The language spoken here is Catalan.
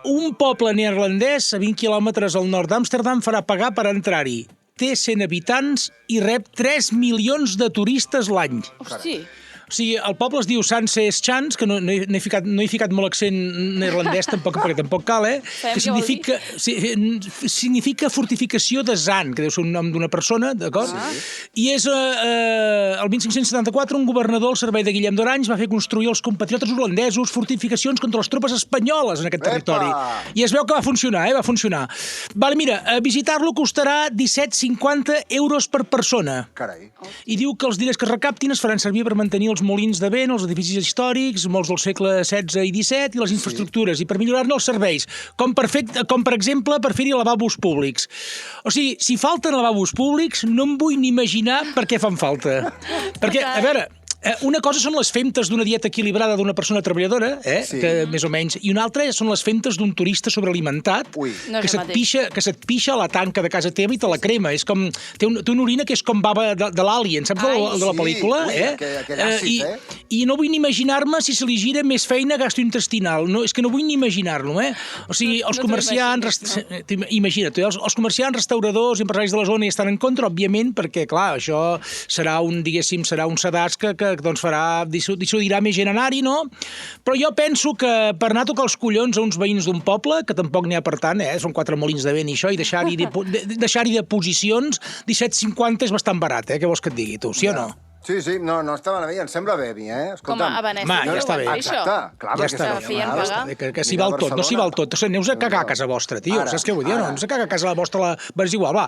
un poble neerlandès a 20 quilòmetres al nord d'Amsterdam farà pagar per entrar-hi. Té 100 habitants i rep 3 milions de turistes l'any. Hosti. O sigui, el poble es diu Sanseschans, que no he ficat molt accent neerlandès tampoc, perquè tampoc cal, que significa fortificació de Zan, que deu ser un nom d'una persona, d'acord? I és el 1574 un governador al servei de Guillem d'Orange va fer construir als compatriotes holandesos fortificacions contra les tropes espanyoles en aquest territori. I es veu que va funcionar, va funcionar. Vale, mira, visitar-lo costarà 17,50 euros per persona. Carai. I diu que els diners que es recaptin es faran servir per mantenir els molins de vent, els edificis històrics, molts del segle XVI i XVII, i les infraestructures, i per millorar-ne els serveis, com per exemple per fer-hi lavabos públics. O sigui, si falten lavabos públics, no em vull ni imaginar per què fan falta. Perquè, a veure, una cosa són les femtes d'una dieta equilibrada d'una persona treballadora, que més o menys, i una altra són les femtes d'un turista sobrealimentat, que se't pixa a la tanca de casa teva i te la crema. És com, té una orina que és com bava de l'Alien, saps, el de la pel·lícula? I no vull ni imaginar-me si se li gira més feina gastrointestinal. És que no vull ni imaginar-lo, O sigui, els comerciants... Imagina't, els comerciants, restauradors i empresaris de la zona hi estan en contra, òbviament, perquè, clar, això serà un sedàs que dissuadirà més gent anar-hi, no? Però jo penso que per anar a tocar els collons a uns veïns d'un poble, que tampoc n'hi ha per tant, són 4 molins de vent i això, i deixar-hi de posicions, 17,50 és bastant barat, què vols que et digui, tu, sí o no? Sí, no està malament, em sembla bé a mi, Com a Venècia. Ja està bé. Exacte, clar, ja està bé. Que s'hi val tot, no s'hi val tot. Aneu a cagar a casa vostra, tio, saps què vull dir? No, aneu a cagar a casa vostra, és igual, va.